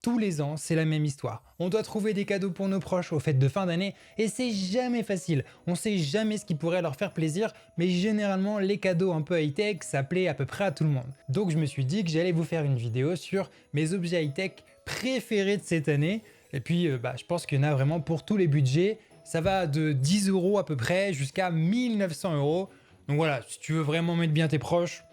Tous les ans, c'est la même histoire. On doit trouver des cadeaux pour nos proches aux fêtes de fin d'année et c'est jamais facile. On sait jamais ce qui pourrait leur faire plaisir, mais généralement les cadeaux un peu high-tech, ça plaît à peu près à tout le monde. Donc je me suis dit que j'allais vous faire une vidéo sur mes objets high-tech préférés de cette année. Et puis je pense qu'il y en a vraiment pour tous les budgets. Ça va de 10 € à peu près jusqu'à 1900 €. Donc voilà, si tu veux vraiment mettre bien tes proches,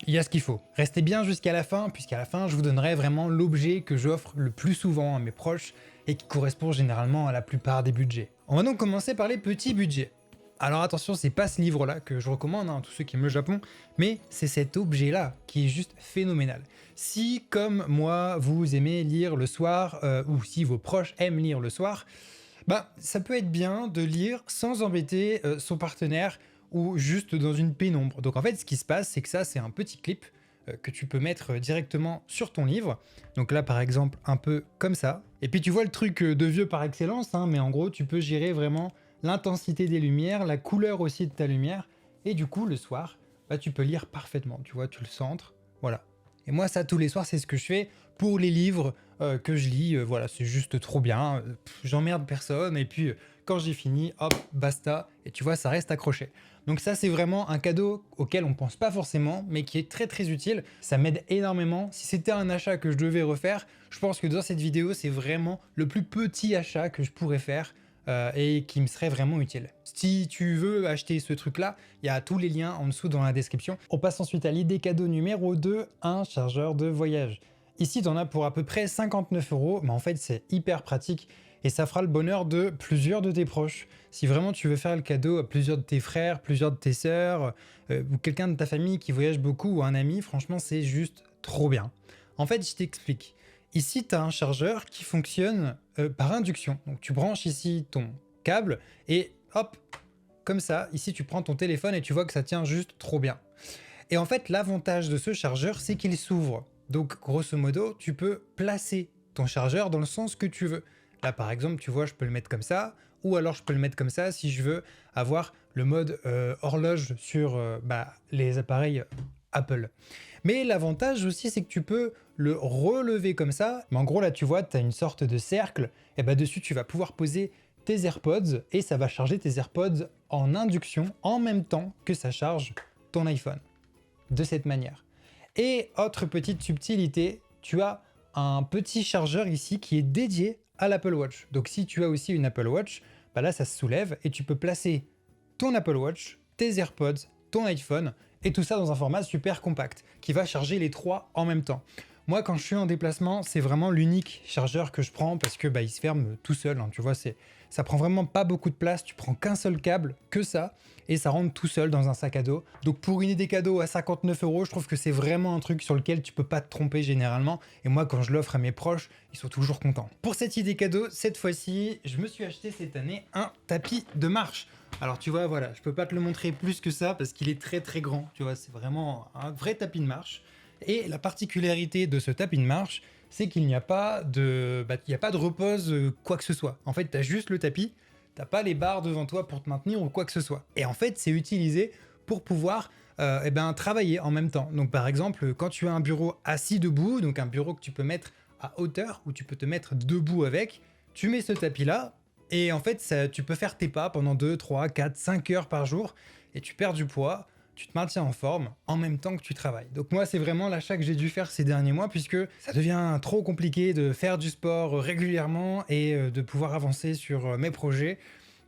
il y a ce qu'il faut. Restez bien jusqu'à la fin, puisqu'à la fin, je vous donnerai vraiment l'objet que j'offre le plus souvent à mes proches et qui correspond généralement à la plupart des budgets. On va donc commencer par les petits budgets. Alors attention, c'est pas ce livre-là que je recommande à tous ceux qui aiment le Japon, mais c'est cet objet-là qui est juste phénoménal. Si, comme moi, vous aimez lire le soir, ou si vos proches aiment lire le soir, ça peut être bien de lire sans embêter son partenaire ou juste dans une pénombre. Donc en fait, ce qui se passe, c'est que ça, c'est un petit clip que tu peux mettre directement sur ton livre. Donc là, par exemple, un peu comme ça. Et puis tu vois le truc de vieux par excellence, hein, mais en gros, tu peux gérer vraiment l'intensité des lumières, la couleur aussi de ta lumière. Et du coup, le soir, tu peux lire parfaitement. Tu vois, tu le centres. Voilà. Et moi, ça, tous les soirs, c'est ce que je fais pour les livres que je lis. Voilà, c'est juste trop bien. J'emmerde personne. Et puis, quand j'ai fini, hop, basta. Et tu vois, ça reste accroché. Donc ça, c'est vraiment un cadeau auquel on pense pas forcément, mais qui est très très utile. Ça m'aide énormément. Si c'était un achat que je devais refaire, je pense que dans cette vidéo, c'est vraiment le plus petit achat que je pourrais faire et qui me serait vraiment utile. Si tu veux acheter ce truc-là, il y a tous les liens en dessous dans la description. On passe ensuite à l'idée cadeau numéro 2, un chargeur de voyage. Ici, tu en as pour à peu près 59 €, mais en fait, c'est hyper pratique et ça fera le bonheur de plusieurs de tes proches. Si vraiment tu veux faire le cadeau à plusieurs de tes frères, plusieurs de tes sœurs, ou quelqu'un de ta famille qui voyage beaucoup, ou un ami, franchement, c'est juste trop bien. En fait, je t'explique. Ici, tu as un chargeur qui fonctionne par induction. Donc, tu branches ici ton câble et hop, comme ça, ici, tu prends ton téléphone et tu vois que ça tient juste trop bien. Et en fait, l'avantage de ce chargeur, c'est qu'il s'ouvre. Donc, grosso modo, tu peux placer ton chargeur dans le sens que tu veux. Là, par exemple, tu vois, je peux le mettre comme ça, ou alors je peux le mettre comme ça si je veux avoir le mode horloge sur les appareils Apple. Mais l'avantage aussi, c'est que tu peux le relever comme ça. Mais en gros, là, tu vois, tu as une sorte de cercle. Et dessus, tu vas pouvoir poser tes AirPods et ça va charger tes AirPods en induction en même temps que ça charge ton iPhone. De cette manière. Et autre petite subtilité, tu as un petit chargeur ici qui est dédié à l'Apple Watch. Donc si tu as aussi une Apple Watch, là ça se soulève et tu peux placer ton Apple Watch, tes AirPods, ton iPhone et tout ça dans un format super compact qui va charger les trois en même temps. Moi, quand je suis en déplacement, c'est vraiment l'unique chargeur que je prends parce que il se ferme tout seul. Hein, tu vois, ça prend vraiment pas beaucoup de place. Tu prends qu'un seul câble, que ça, et ça rentre tout seul dans un sac à dos. Donc pour une idée cadeau à 59 €, je trouve que c'est vraiment un truc sur lequel tu peux pas te tromper généralement. Et moi, quand je l'offre à mes proches, ils sont toujours contents. Pour cette idée cadeau, cette fois-ci, je me suis acheté cette année un tapis de marche. Alors tu vois, voilà, je peux pas te le montrer plus que ça parce qu'il est très très grand. Tu vois, c'est vraiment un vrai tapis de marche. Et la particularité de ce tapis de marche, c'est qu'il n'y a pas de, il y a pas de repose quoi que ce soit. En fait, tu as juste le tapis, t'as pas les barres devant toi pour te maintenir ou quoi que ce soit. Et en fait, c'est utilisé pour pouvoir travailler en même temps. Donc par exemple, quand tu as un bureau assis debout, donc un bureau que tu peux mettre à hauteur, ou tu peux te mettre debout avec, tu mets ce tapis-là, et en fait, tu peux faire tes pas pendant 2, 3, 4, 5 heures par jour, et tu perds du poids, tu te maintiens en forme en même temps que tu travailles. Donc moi, c'est vraiment l'achat que j'ai dû faire ces derniers mois puisque ça devient trop compliqué de faire du sport régulièrement et de pouvoir avancer sur mes projets.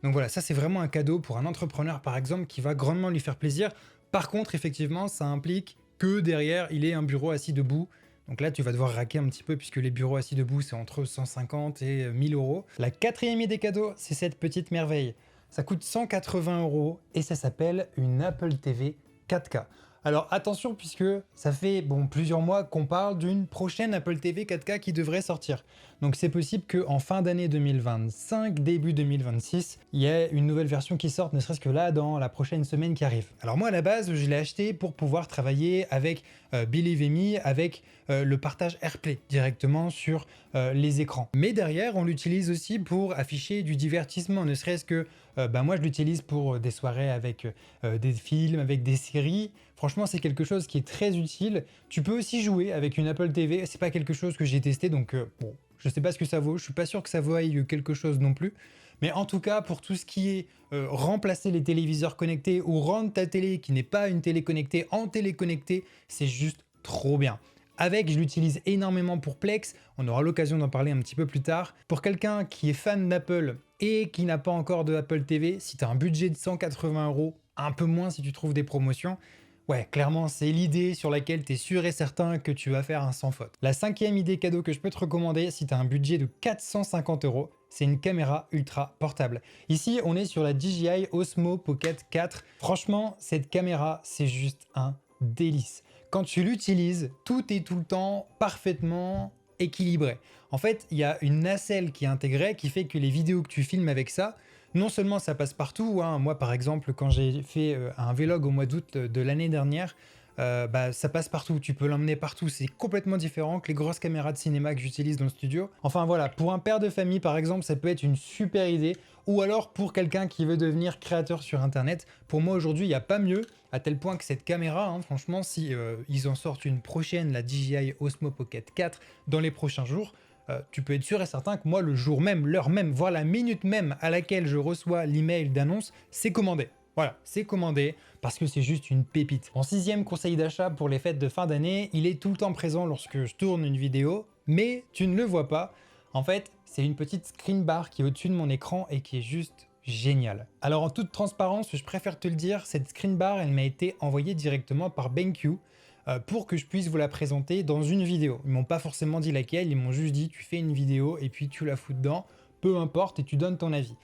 Donc voilà, ça c'est vraiment un cadeau pour un entrepreneur par exemple qui va grandement lui faire plaisir. Par contre, effectivement, ça implique que derrière, il ait un bureau assis debout. Donc là, tu vas devoir raquer un petit peu puisque les bureaux assis debout, c'est entre 150 et 1000 €. La quatrième idée cadeau, c'est cette petite merveille. Ça coûte 180 € et ça s'appelle une Apple TV 4K. Alors attention puisque ça fait plusieurs mois qu'on parle d'une prochaine Apple TV 4K qui devrait sortir. Donc c'est possible qu'en fin d'année 2025, début 2026, il y ait une nouvelle version qui sorte, ne serait-ce que là dans la prochaine semaine qui arrive. Alors moi à la base, je l'ai acheté pour pouvoir travailler avec Believe Me, avec le partage AirPlay directement sur les écrans. Mais derrière, on l'utilise aussi pour afficher du divertissement, ne serait-ce que Bah moi je l'utilise pour des soirées avec des films, avec des séries. Franchement, c'est quelque chose qui est très utile. Tu peux aussi jouer avec une Apple TV. C'est pas quelque chose que j'ai testé, donc bon, je sais pas ce que ça vaut. Je suis pas sûr que ça vaille quelque chose non plus. Mais en tout cas, pour tout ce qui est remplacer les téléviseurs connectés ou rendre ta télé qui n'est pas une télé connectée en télé connectée, c'est juste trop bien. Avec, je l'utilise énormément pour Plex, on aura l'occasion d'en parler un petit peu plus tard. Pour quelqu'un qui est fan d'Apple et qui n'a pas encore de Apple TV, si tu as un budget de 180 €, un peu moins si tu trouves des promotions, ouais, clairement, c'est l'idée sur laquelle tu es sûr et certain que tu vas faire un sans faute. La cinquième idée cadeau que je peux te recommander si tu as un budget de 450 €, c'est une caméra ultra portable. Ici, on est sur la DJI Osmo Pocket 4. Franchement, cette caméra, c'est juste un délice. Quand tu l'utilises, tout est tout le temps parfaitement équilibré. En fait, il y a une nacelle qui est intégrée qui fait que les vidéos que tu filmes avec ça, non seulement ça passe partout, hein, moi par exemple quand j'ai fait un vlog au mois d'août de l'année dernière, bah, ça passe partout, tu peux l'emmener partout, c'est complètement différent que les grosses caméras de cinéma que j'utilise dans le studio. Enfin voilà, pour un père de famille par exemple, ça peut être une super idée, ou alors pour quelqu'un qui veut devenir créateur sur internet. Pour moi aujourd'hui, il n'y a pas mieux, à tel point que cette caméra, hein, franchement, si ils en sortent une prochaine, la DJI Osmo Pocket 4, dans les prochains jours, tu peux être sûr et certain que moi, le jour même, l'heure même, voire la minute même à laquelle je reçois l'email d'annonce, c'est commandé. Voilà, c'est commandé parce que c'est juste une pépite. Mon sixième conseil d'achat pour les fêtes de fin d'année, il est tout le temps présent lorsque je tourne une vidéo, mais tu ne le vois pas. En fait, c'est une petite screen bar qui est au-dessus de mon écran et qui est juste géniale. Alors en toute transparence, je préfère te le dire, cette screen bar, elle m'a été envoyée directement par BenQ pour que je puisse vous la présenter dans une vidéo. Ils m'ont pas forcément dit laquelle, ils m'ont juste dit tu fais une vidéo et puis tu la fous dedans, peu importe, et tu donnes ton avis.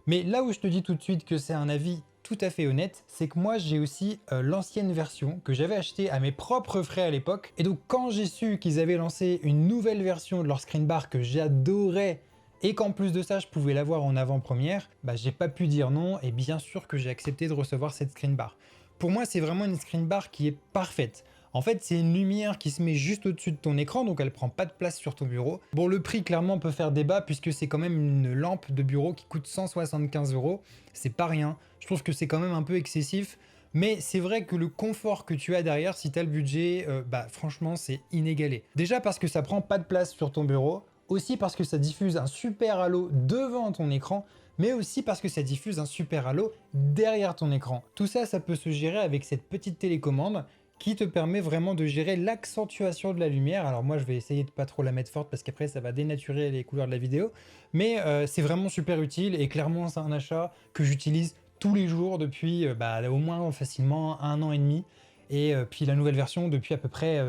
Mais là où je te dis tout de suite que c'est un avis tout à fait honnête, c'est que moi j'ai aussi l'ancienne version que j'avais achetée à mes propres frais à l'époque. Et donc quand j'ai su qu'ils avaient lancé une nouvelle version de leur screen bar que j'adorais et qu'en plus de ça je pouvais l'avoir en avant-première, bah j'ai pas pu dire non et bien sûr que j'ai accepté de recevoir cette screen bar. Pour moi c'est vraiment une screen bar qui est parfaite. En fait, c'est une lumière qui se met juste au-dessus de ton écran, donc elle prend pas de place sur ton bureau. Bon, le prix, clairement, peut faire débat, puisque c'est quand même une lampe de bureau qui coûte 175 €. C'est pas rien. Je trouve que c'est quand même un peu excessif. Mais c'est vrai que le confort que tu as derrière, si tu as le budget, bah franchement, c'est inégalé. Déjà parce que ça prend pas de place sur ton bureau, aussi parce que ça diffuse un super halo devant ton écran, mais aussi parce que ça diffuse un super halo derrière ton écran. Tout ça, ça peut se gérer avec cette petite télécommande qui te permet vraiment de gérer l'accentuation de la lumière. Alors moi je vais essayer de pas trop la mettre forte parce qu'après ça va dénaturer les couleurs de la vidéo, mais c'est vraiment super utile et clairement c'est un achat que j'utilise tous les jours depuis au moins facilement 1 an et demi, et puis la nouvelle version depuis à peu près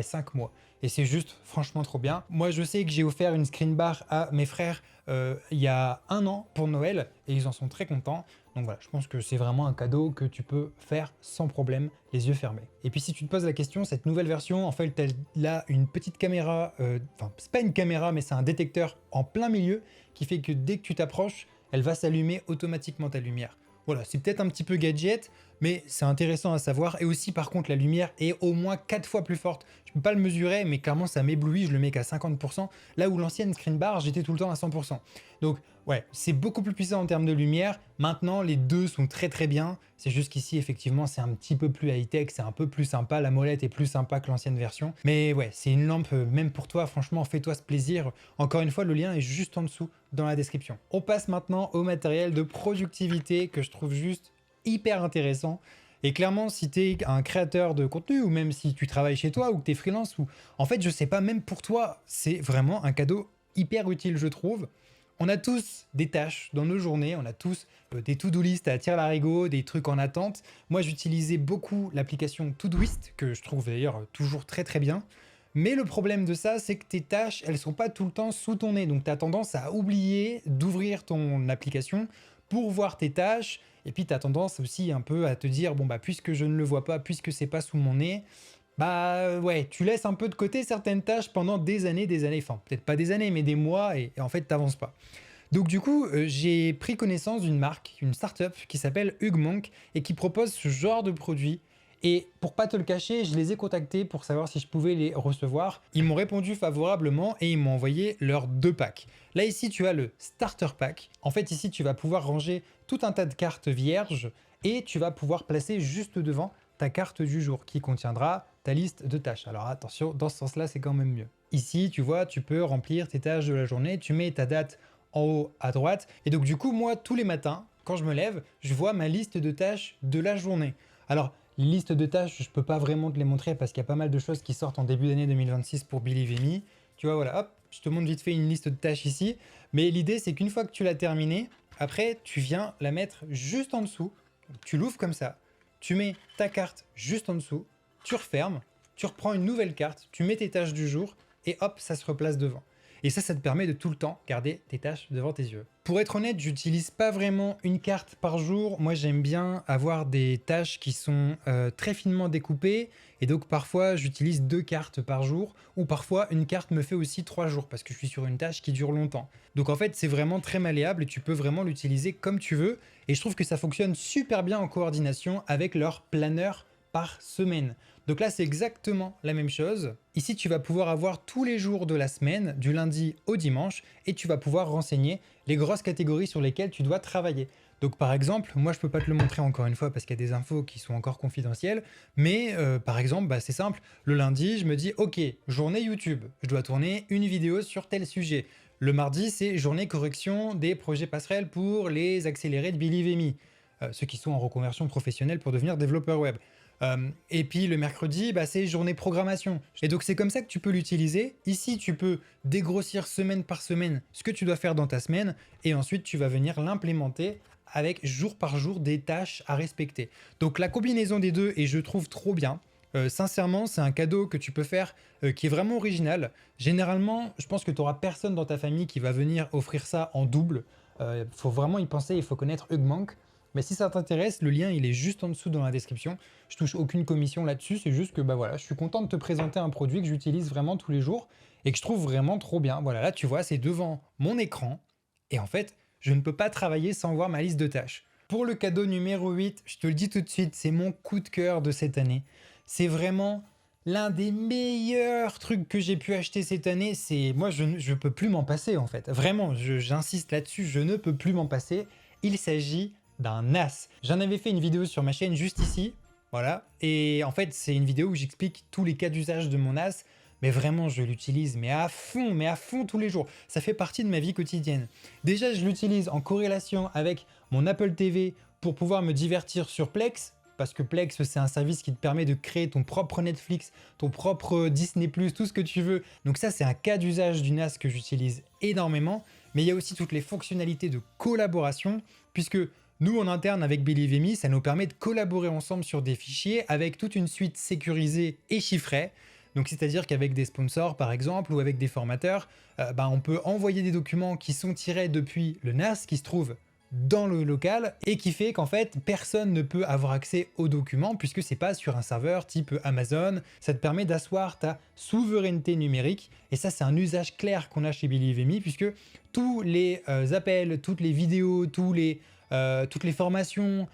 5 mois. Et c'est juste franchement trop bien. Moi je sais que j'ai offert une screen bar à mes frères il y a 1 an pour Noël et ils en sont très contents. Donc voilà, je pense que c'est vraiment un cadeau que tu peux faire sans problème, les yeux fermés. Et puis si tu te poses la question, cette nouvelle version, en fait, elle a une petite caméra, enfin c'est pas une caméra, mais c'est un détecteur en plein milieu qui fait que dès que tu t'approches, elle va s'allumer automatiquement ta lumière. Voilà, c'est peut-être un petit peu gadget, mais c'est intéressant à savoir. Et aussi, par contre, la lumière est au moins 4 fois plus forte. Je peux pas le mesurer, mais clairement, ça m'éblouit. Je le mets qu'à 50%. Là où l'ancienne screen bar, j'étais tout le temps à 100%. Donc, ouais, c'est beaucoup plus puissant en termes de lumière. Maintenant, les deux sont très très bien. C'est juste qu'ici, effectivement, c'est un petit peu plus high-tech. C'est un peu plus sympa. La molette est plus sympa que l'ancienne version. Mais ouais, c'est une lampe, même pour toi. Franchement, fais-toi ce plaisir. Encore une fois, le lien est juste en dessous dans la description. On passe maintenant au matériel de productivité que je trouve juste hyper intéressant. Et clairement, si tu es un créateur de contenu, ou même si tu travailles chez toi, ou que tu es freelance, ou en fait, je sais pas, même pour toi, c'est vraiment un cadeau hyper utile, je trouve. On a tous des tâches dans nos journées, on a tous des to-do list à tire-larigot, des trucs en attente. Moi, j'utilisais beaucoup l'application Todoist, que je trouve d'ailleurs toujours très très bien. Mais le problème de ça, c'est que tes tâches, elles sont pas tout le temps sous ton nez. Donc, tu as tendance à oublier d'ouvrir ton application pour voir tes tâches. Et puis, tu as tendance aussi un peu à te dire, bon, bah, puisque je ne le vois pas, puisque c'est pas sous mon nez, bah ouais, tu laisses un peu de côté certaines tâches pendant des années, enfin, peut-être pas des années, mais des mois, et en fait, t'avances pas. Donc du coup, j'ai pris connaissance d'une marque, une startup qui s'appelle Hugmonk et qui propose ce genre de produit. Et pour pas te le cacher, je les ai contactés pour savoir si je pouvais les recevoir. Ils m'ont répondu favorablement et ils m'ont envoyé leurs 2 packs. Là ici tu as le Starter Pack. En fait ici tu vas pouvoir ranger tout un tas de cartes vierges et tu vas pouvoir placer juste devant ta carte du jour qui contiendra ta liste de tâches. Alors attention, dans ce sens-là c'est quand même mieux. Ici tu vois, tu peux remplir tes tâches de la journée, tu mets ta date en haut à droite et donc du coup moi tous les matins quand je me lève, je vois ma liste de tâches de la journée. Alors les listes de tâches, je peux pas vraiment te les montrer parce qu'il y a pas mal de choses qui sortent en début d'année 2026 pour Believe in Me. Tu vois, voilà, hop, je te montre vite fait une liste de tâches ici. Mais l'idée, c'est qu'une fois que tu l'as terminée, après, tu viens la mettre juste en dessous. Tu l'ouvres comme ça. Tu mets ta carte juste en dessous. Tu refermes. Tu reprends une nouvelle carte. Tu mets tes tâches du jour. Et hop, ça se replace devant. Et ça te permet de tout le temps garder tes tâches devant tes yeux. Pour être honnête, j'utilise pas vraiment une carte par jour. Moi, j'aime bien avoir des tâches qui sont très finement découpées. Et donc, parfois, j'utilise 2 cartes par jour. Ou parfois, une carte me fait aussi 3 jours parce que je suis sur une tâche qui dure longtemps. Donc, en fait, c'est vraiment très malléable et tu peux vraiment l'utiliser comme tu veux. Et je trouve que ça fonctionne super bien en coordination avec leur planeur par semaine. Donc là, c'est exactement la même chose. Ici, tu vas pouvoir avoir tous les jours de la semaine, du lundi au dimanche, et tu vas pouvoir renseigner les grosses catégories sur lesquelles tu dois travailler. Donc par exemple, moi je peux pas te le montrer encore une fois parce qu'il y a des infos qui sont encore confidentielles, mais par exemple, c'est simple, le lundi, je me dis ok, journée YouTube, je dois tourner une vidéo sur tel sujet. Le mardi, c'est journée correction des projets passerelles pour les accélérés de Believe in Me, ceux qui sont en reconversion professionnelle pour devenir développeur web. Et puis le mercredi, c'est journée programmation. Et donc c'est comme ça que tu peux l'utiliser. Ici, tu peux dégrossir semaine par semaine ce que tu dois faire dans ta semaine et ensuite tu vas venir l'implémenter avec jour par jour des tâches à respecter. Donc la combinaison des deux et je trouve trop bien. Sincèrement, c'est un cadeau que tu peux faire qui est vraiment original. Généralement, je pense que tu n'auras personne dans ta famille qui va venir offrir ça en double. Faut vraiment y penser, il faut connaître Hugmonk. Mais si ça t'intéresse, le lien il est juste en dessous dans la description. Je touche aucune commission là-dessus, c'est juste que voilà, je suis content de te présenter un produit que j'utilise vraiment tous les jours et que je trouve vraiment trop bien. Voilà, là tu vois, c'est devant mon écran et en fait, je ne peux pas travailler sans voir ma liste de tâches. Pour le cadeau numéro 8, je te le dis tout de suite, c'est mon coup de cœur de cette année. C'est vraiment l'un des meilleurs trucs que j'ai pu acheter cette année. Moi, je ne peux plus m'en passer en fait. Vraiment, j'insiste là-dessus, je ne peux plus m'en passer. Il s'agit d'un NAS. J'en avais fait une vidéo sur ma chaîne juste ici, voilà. Et en fait, c'est une vidéo où j'explique tous les cas d'usage de mon NAS. Mais vraiment, je l'utilise mais à fond tous les jours. Ça fait partie de ma vie quotidienne. Déjà, je l'utilise en corrélation avec mon Apple TV pour pouvoir me divertir sur Plex. Parce que Plex, c'est un service qui te permet de créer ton propre Netflix, ton propre Disney+, tout ce que tu veux. Donc ça, c'est un cas d'usage du NAS que j'utilise énormément. Mais il y a aussi toutes les fonctionnalités de collaboration, puisque nous, en interne, avec Believe in Me, ça nous permet de collaborer ensemble sur des fichiers avec toute une suite sécurisée et chiffrée. Donc, c'est-à-dire qu'avec des sponsors, par exemple, ou avec des formateurs, on peut envoyer des documents qui sont tirés depuis le NAS qui se trouve dans le local et qui fait qu'en fait, personne ne peut avoir accès aux documents puisque c'est pas sur un serveur type Amazon. Ça te permet d'asseoir ta souveraineté numérique et ça, c'est un usage clair qu'on a chez Believe in Me puisque tous les appels, toutes les vidéos, toutes les formations,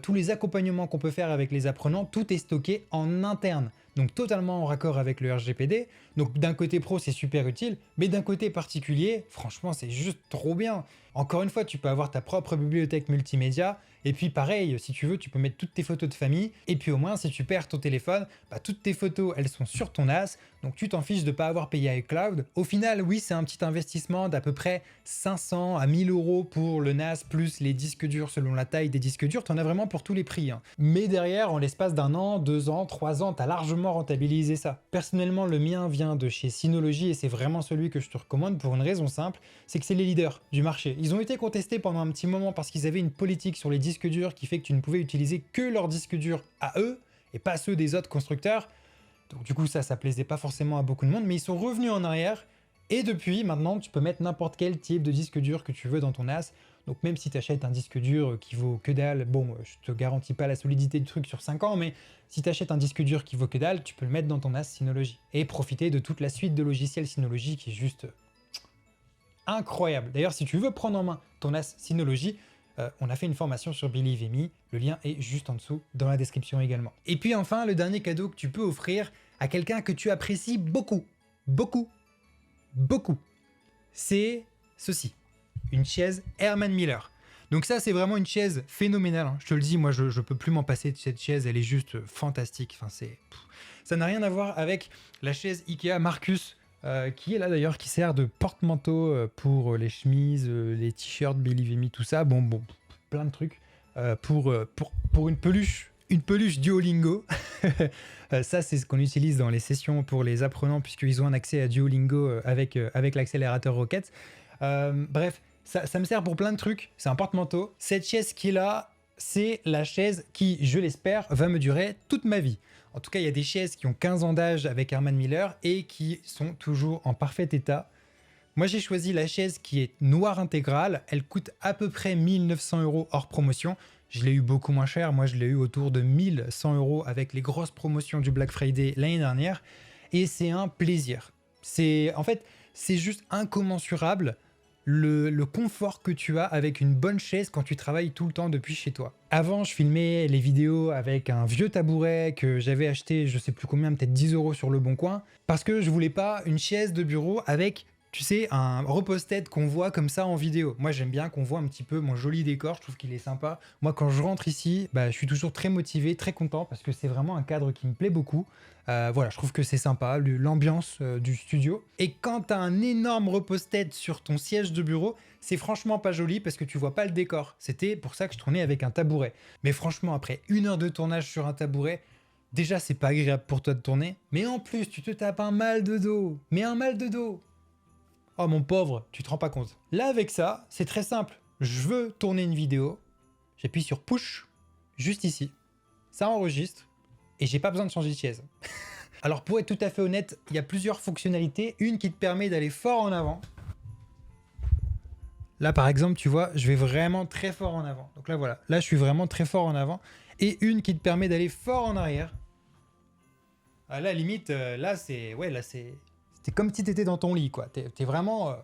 tous les accompagnements qu'on peut faire avec les apprenants, tout est stocké en interne. Donc totalement en raccord avec le RGPD. Donc d'un côté pro, c'est super utile, mais d'un côté particulier, franchement, c'est juste trop bien. Encore une fois, tu peux avoir ta propre bibliothèque multimédia, et puis pareil, si tu veux, tu peux mettre toutes tes photos de famille, et puis au moins, si tu perds ton téléphone, toutes tes photos, elles sont sur ton NAS, donc tu t'en fiches de ne pas avoir payé iCloud. Au final, oui, c'est un petit investissement d'à peu près 500 à 1000 euros pour le NAS, plus les disques durs selon la taille des disques durs, t'en as vraiment pour tous les prix. Mais derrière, en l'espace d'1 an, 2 ans, 3 ans, t'as largement rentabilisé ça. Personnellement, le mien vient de chez Synology et c'est vraiment celui que je te recommande pour une raison simple, c'est que c'est les leaders du marché. Ils ont été contestés pendant un petit moment parce qu'ils avaient une politique sur les disques durs qui fait que tu ne pouvais utiliser que leurs disques durs à eux et pas ceux des autres constructeurs. Donc du coup, ça plaisait pas forcément à beaucoup de monde, mais ils sont revenus en arrière et depuis, maintenant, tu peux mettre n'importe quel type de disque dur que tu veux dans ton NAS. Donc même si tu achètes un disque dur qui vaut que dalle, bon, je te garantis pas la solidité du truc sur 5 ans, mais si tu achètes un disque dur qui vaut que dalle, tu peux le mettre dans ton NAS Synology et profiter de toute la suite de logiciels Synology qui est juste incroyable. D'ailleurs, si tu veux prendre en main ton NAS Synology, on a fait une formation sur Believe in Me, le lien est juste en dessous dans la description également. Et puis enfin, le dernier cadeau que tu peux offrir à quelqu'un que tu apprécies beaucoup, beaucoup, beaucoup, c'est ceci, une chaise Herman Miller. Donc ça, c'est vraiment une chaise phénoménale, hein. Je te le dis, moi, je peux plus m'en passer de cette chaise, elle est juste fantastique. Enfin, ça n'a rien à voir avec la chaise Ikea Marcus, qui est là d'ailleurs, qui sert de porte-manteau pour les chemises, les t-shirts, Believe in Me, tout ça. Bon, plein de trucs pour une peluche Duolingo. Ça, c'est ce qu'on utilise dans les sessions pour les apprenants, puisqu'ils ont un accès à Duolingo avec l'accélérateur Rocket. Bref, ça me sert pour plein de trucs. C'est un porte-manteau. Cette chaise qui est là, c'est la chaise qui, je l'espère, va me durer toute ma vie. En tout cas, il y a des chaises qui ont 15 ans d'âge avec Herman Miller et qui sont toujours en parfait état. Moi, j'ai choisi la chaise qui est noire intégrale. Elle coûte à peu près 1 900 € hors promotion. Je l'ai eu beaucoup moins cher. Moi, je l'ai eu autour de 1 100 € avec les grosses promotions du Black Friday l'année dernière. Et c'est un plaisir. En fait, c'est juste incommensurable le confort que tu as avec une bonne chaise quand tu travailles tout le temps depuis chez toi. Avant, je filmais les vidéos avec un vieux tabouret que j'avais acheté, je sais plus combien, peut-être 10 € sur le bon coin, parce que je voulais pas une chaise de bureau avec, tu sais, un repose-tête qu'on voit comme ça en vidéo. Moi, j'aime bien qu'on voit un petit peu mon joli décor, je trouve qu'il est sympa. Moi, quand je rentre ici, je suis toujours très motivé, très content, parce que c'est vraiment un cadre qui me plaît beaucoup. Voilà, je trouve que c'est sympa, l'ambiance du studio. Et quand tu as un énorme repose-tête sur ton siège de bureau, c'est franchement pas joli parce que tu vois pas le décor. C'était pour ça que je tournais avec un tabouret. Mais franchement, après 1 heure de tournage sur un tabouret, déjà c'est pas agréable pour toi de tourner, mais en plus tu te tapes un mal de dos. Mais un mal de dos. Oh mon pauvre, tu te rends pas compte. Là avec ça, c'est très simple. Je veux tourner une vidéo, j'appuie sur push, juste ici. Ça enregistre. Et j'ai pas besoin de changer de chaise. Alors pour être tout à fait honnête, il y a plusieurs fonctionnalités. Une qui te permet d'aller fort en avant. Là par exemple, tu vois, je vais vraiment très fort en avant. Donc là voilà, là je suis vraiment très fort en avant. Et une qui te permet d'aller fort en arrière. Ah, là limite, là c'est... Ouais, là c'est comme si t'étais dans ton lit quoi. T'es vraiment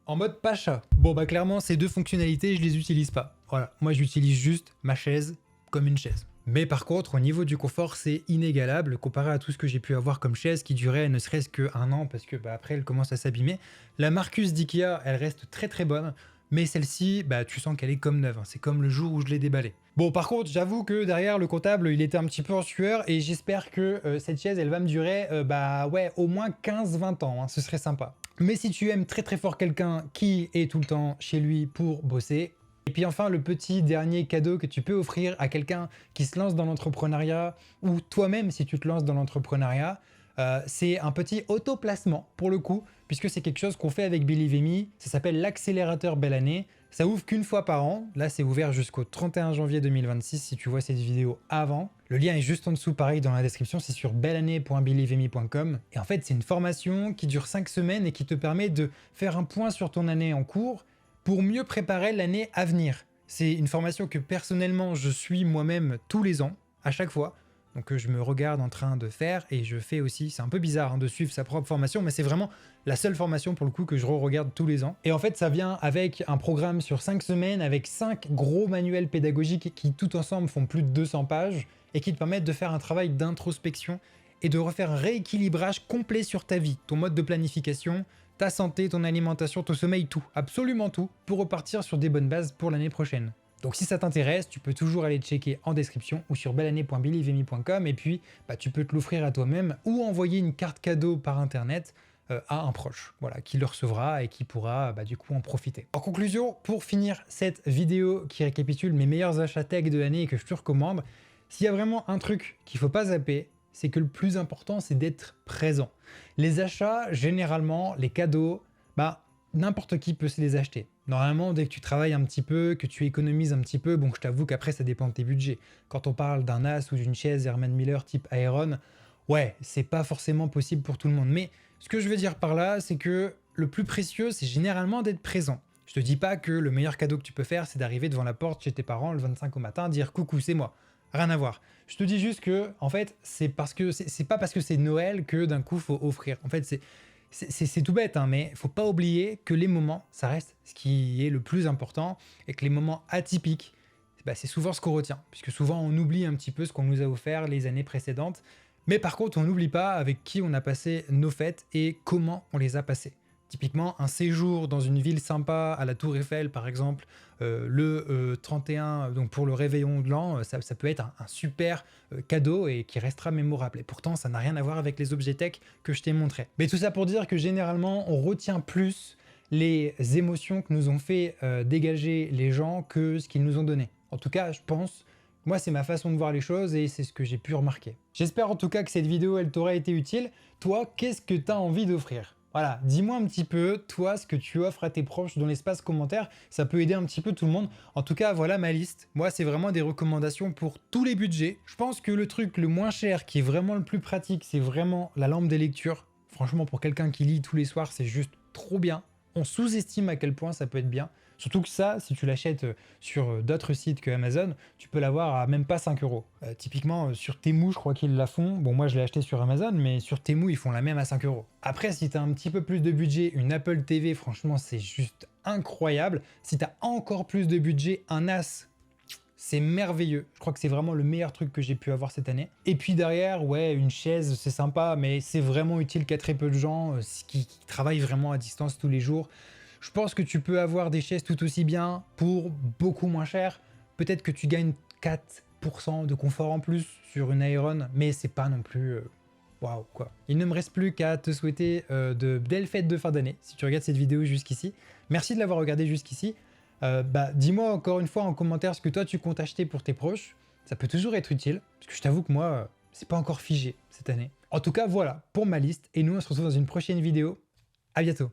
en mode pacha. Bon bah clairement ces deux fonctionnalités, je les utilise pas. Voilà, moi j'utilise juste ma chaise comme une chaise. Mais par contre, au niveau du confort, c'est inégalable comparé à tout ce que j'ai pu avoir comme chaise qui durait ne serait-ce qu'un an parce que après elle commence à s'abîmer. La Marcus d'Ikea, elle reste très très bonne, mais celle-ci, tu sens qu'elle est comme neuve. C'est comme le jour où je l'ai déballée. Bon, par contre, j'avoue que derrière le comptable, il était un petit peu en sueur et j'espère que cette chaise, elle va me durer au moins 15-20 ans. Hein, ce serait sympa. Mais si tu aimes très très fort quelqu'un qui est tout le temps chez lui pour bosser, et puis enfin, le petit dernier cadeau que tu peux offrir à quelqu'un qui se lance dans l'entrepreneuriat, ou toi-même si tu te lances dans l'entrepreneuriat, c'est un petit auto-placement pour le coup, puisque c'est quelque chose qu'on fait avec Believe in Me, ça s'appelle l'accélérateur Belle Année, ça ouvre qu'une fois par an, là c'est ouvert jusqu'au 31 janvier 2026 si tu vois cette vidéo avant. Le lien est juste en dessous, pareil dans la description, c'est sur belleannée.believeme.com. Et en fait, c'est une formation qui dure 5 semaines et qui te permet de faire un point sur ton année en cours, pour mieux préparer l'année à venir. C'est une formation que personnellement je suis moi-même tous les ans, à chaque fois. Donc je me regarde en train de faire et je fais aussi, c'est un peu bizarre de suivre sa propre formation, mais c'est vraiment la seule formation pour le coup que je re-regarde tous les ans. Et en fait ça vient avec un programme sur 5 semaines, avec 5 gros manuels pédagogiques qui tout ensemble font plus de 200 pages et qui te permettent de faire un travail d'introspection et de refaire un rééquilibrage complet sur ta vie, ton mode de planification, ta santé, ton alimentation, ton sommeil, tout, absolument tout, pour repartir sur des bonnes bases pour l'année prochaine. Donc si ça t'intéresse, tu peux toujours aller checker en description ou sur belleannée.believeme.com et puis tu peux te l'offrir à toi-même ou envoyer une carte cadeau par internet à un proche, voilà, qui le recevra et qui pourra du coup en profiter. En conclusion, pour finir cette vidéo qui récapitule mes meilleurs achats tech de l'année et que je te recommande, s'il y a vraiment un truc qu'il faut pas zapper, c'est que le plus important, c'est d'être présent. Les achats, généralement, les cadeaux, n'importe qui peut se les acheter. Normalement, dès que tu travailles un petit peu, que tu économises un petit peu, bon, je t'avoue qu'après, ça dépend de tes budgets. Quand on parle d'un as ou d'une chaise Herman Miller type Aeron, ouais, c'est pas forcément possible pour tout le monde. Mais ce que je veux dire par là, c'est que le plus précieux, c'est généralement d'être présent. Je te dis pas que le meilleur cadeau que tu peux faire, c'est d'arriver devant la porte chez tes parents le 25 au matin, dire « Coucou, c'est moi ». Rien à voir. Je te dis juste que, en fait, c'est pas parce que c'est Noël que d'un coup, faut offrir. En fait, C'est tout bête, hein, mais faut pas oublier que les moments, ça reste ce qui est le plus important et que les moments atypiques, bah, c'est souvent ce qu'on retient, puisque souvent on oublie un petit peu ce qu'on nous a offert les années précédentes. Mais par contre, on n'oublie pas avec qui on a passé nos fêtes et comment on les a passées. Typiquement, un séjour dans une ville sympa à la Tour Eiffel, par exemple, le 31, donc pour le réveillon de l'an, ça peut être un super cadeau et qui restera mémorable. Et pourtant, ça n'a rien à voir avec les objets tech que je t'ai montrés. Mais tout ça pour dire que généralement, on retient plus les émotions que nous ont fait dégager les gens que ce qu'ils nous ont donné. En tout cas, je pense, moi c'est ma façon de voir les choses et c'est ce que j'ai pu remarquer. J'espère en tout cas que cette vidéo elle t'aura été utile. Toi, qu'est-ce que tu as envie d'offrir? Voilà, dis-moi un petit peu, toi, ce que tu offres à tes proches dans l'espace commentaire, ça peut aider un petit peu tout le monde. En tout cas, voilà ma liste. Moi, c'est vraiment des recommandations pour tous les budgets. Je pense que le truc le moins cher, qui est vraiment le plus pratique, c'est vraiment la lampe des lectures. Franchement, pour quelqu'un qui lit tous les soirs, c'est juste trop bien. On sous-estime à quel point ça peut être bien. Surtout que ça, si tu l'achètes sur d'autres sites que Amazon, tu peux l'avoir à même pas 5 euros. Typiquement, sur Temu, je crois qu'ils la font. Bon, moi, je l'ai acheté sur Amazon, mais sur Temu, ils font la même à 5 euros. Après, si tu as un petit peu plus de budget, une Apple TV, franchement, c'est juste incroyable. Si tu as encore plus de budget, un NAS, c'est merveilleux. Je crois que c'est vraiment le meilleur truc que j'ai pu avoir cette année. Et puis derrière, ouais, une chaise, c'est sympa, mais c'est vraiment utile qu'à très peu de gens qui travaillent vraiment à distance tous les jours. Je pense que tu peux avoir des chaises tout aussi bien pour beaucoup moins cher. Peut-être que tu gagnes 4% de confort en plus sur une Aeron, mais c'est pas non plus waouh quoi. Il ne me reste plus qu'à te souhaiter de belles fêtes de fin d'année si tu regardes cette vidéo jusqu'ici. Merci de l'avoir regardé jusqu'ici. Dis-moi encore une fois en commentaire ce que toi tu comptes acheter pour tes proches. Ça peut toujours être utile, parce que je t'avoue que moi, c'est pas encore figé cette année. En tout cas, voilà pour ma liste, et nous on se retrouve dans une prochaine vidéo. À bientôt.